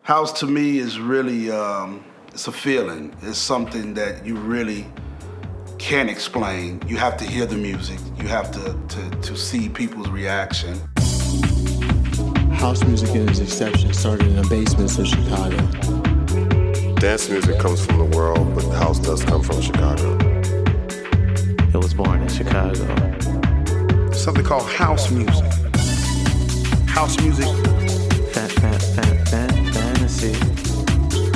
House to me is really, it's a feeling. It's something that you really can't explain. You have to hear the music. You have to see people's reaction. House music, in its exception, started in the basements of Chicago. Dance music comes from the world, but house does come from Chicago. It was born in Chicago. Something called house music. House music. Fantasy.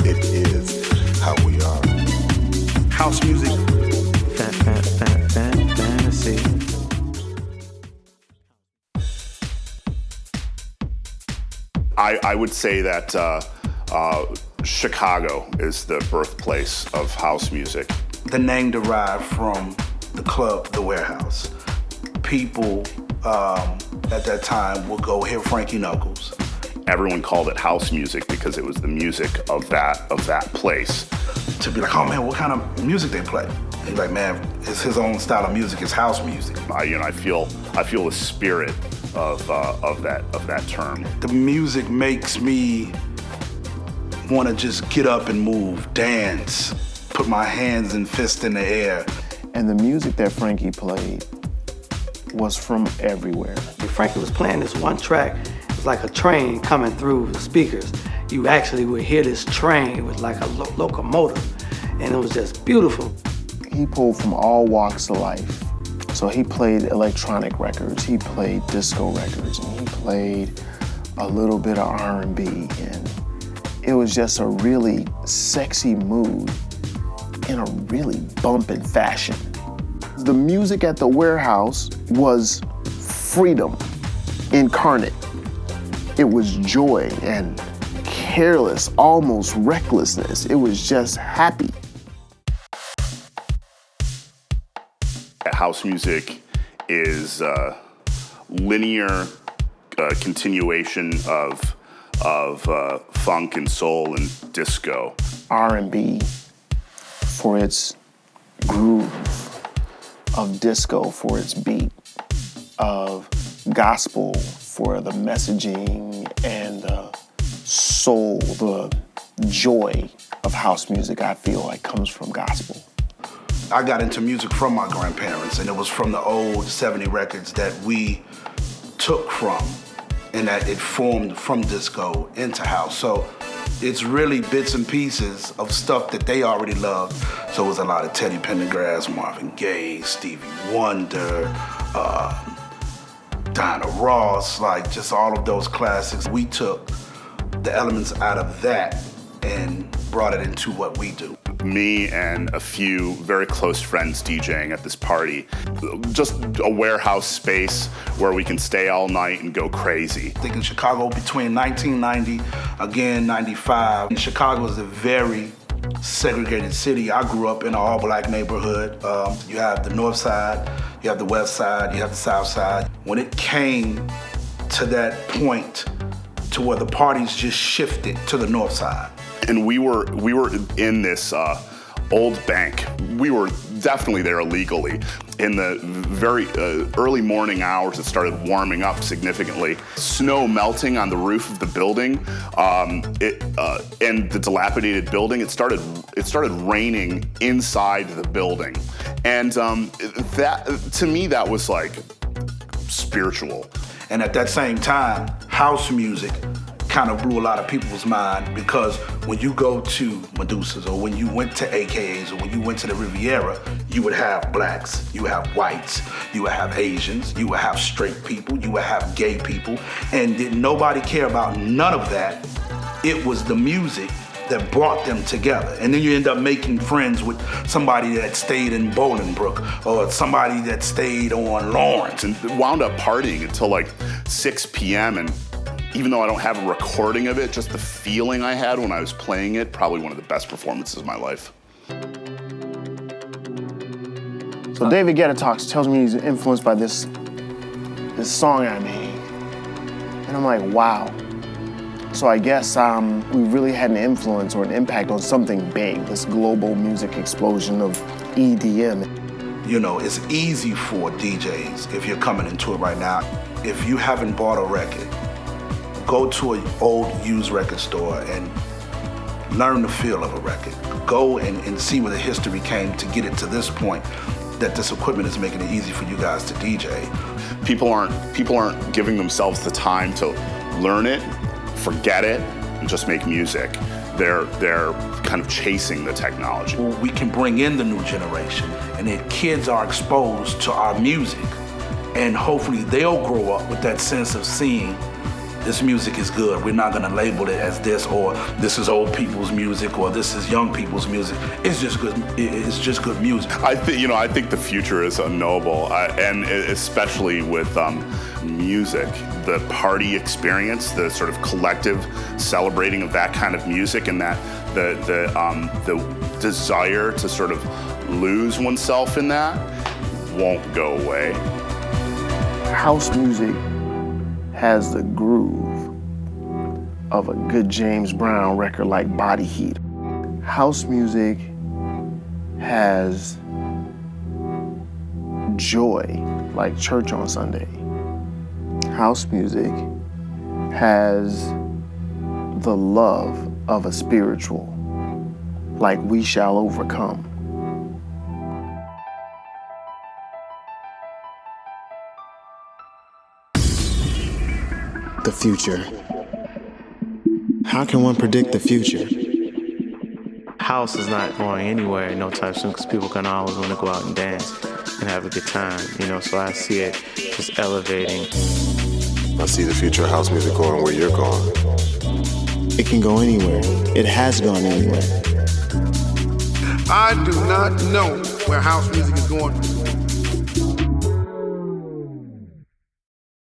It is how we are. House music. Fantasy. I would say that Chicago is the birthplace of house music. The name derived from the club, the Warehouse. People at that time would go hear Frankie Knuckles. Everyone called it house music because it was the music of that place. To be like, oh man, what kind of music they play? And he's like, man, it's his own style of music. It's house music. I feel the spirit of that term. The music makes me want to just get up and move, dance, put my hands and fists in the air. And the music that Frankie played was from everywhere. Frankie was playing this one track. It was like a train coming through the speakers. You actually would hear this train with like a locomotive, and it was just beautiful. He pulled from all walks of life. So he played electronic records, he played disco records, and he played a little bit of R&B, and it was just a really sexy mood in a really bumping fashion. The music at the Warehouse was freedom incarnate. It was joy and careless, almost recklessness. It was just happy. House music is a linear continuation of funk and soul and disco. R&B for its groove, of disco for its beat, of gospel for the messaging and the soul, the joy of house music, I feel like comes from gospel. I got into music from my grandparents, and it was from the old 70 records that we took from, and that it formed from disco into house. So it's really bits and pieces of stuff that they already loved. So it was a lot of Teddy Pendergrass, Marvin Gaye, Stevie Wonder, Diana Ross, like just all of those classics. We took the elements out of that and brought it into what we do. Me and a few very close friends DJing at this party. Just a warehouse space where we can stay all night and go crazy. I think in Chicago between 1990, again, 95. Chicago is a very segregated city. I grew up in an all-black neighborhood. You have the north side, you have the west side, you have the south side. When it came to that point to where the parties just shifted to the north side. And we were in this old bank. We were definitely there illegally. In the very early morning hours, it started warming up significantly. Snow melting on the roof of the building, and the dilapidated building. It started raining inside the building, and that to me that was like spiritual. And at that same time, house music kind of blew a lot of people's mind, because when you go to Medusa's or when you went to AKAs or when you went to the Riviera, you would have blacks, you would have whites, you would have Asians, you would have straight people, you would have gay people, and did nobody care about none of that. It was the music that brought them together. And then you end up making friends with somebody that stayed in Bolingbrook or somebody that stayed on Lawrence. And wound up partying until like 6 p.m. and even though I don't have a recording of it, just the feeling I had when I was playing it, probably one of the best performances of my life. So David Guetta talks, tells me he's influenced by this song I made. And I'm like, wow. So I guess we really had an influence or an impact on something big, this global music explosion of EDM. You know, it's easy for DJs, if you're coming into it right now, if you haven't bought a record, go to an old used record store and learn the feel of a record. Go and see where the history came to get it to this point, that this equipment is making it easy for you guys to DJ. People aren't giving themselves the time to learn it, forget it, and just make music. They're kind of chasing the technology. We can bring in the new generation, and the kids are exposed to our music, and hopefully they'll grow up with that sense of seeing this music is good. We're not gonna label it as this, or this is old people's music, or this is young people's music. It's just good. It's just good music. I think the future is unknowable, and especially with music, the party experience, the sort of collective celebrating of that kind of music, and that the desire to sort of lose oneself in that won't go away. House music has the groove of a good James Brown record like Body Heat. House music has joy like Church on Sunday. House music has the love of a spiritual like We Shall Overcome. The future. How can one predict the future? House is not going anywhere no time soon because people can always want to go out and dance and have a good time, so I see it just elevating. I see the future of house music going where you're going. It can go anywhere. It has gone anywhere. I do not know where house music is going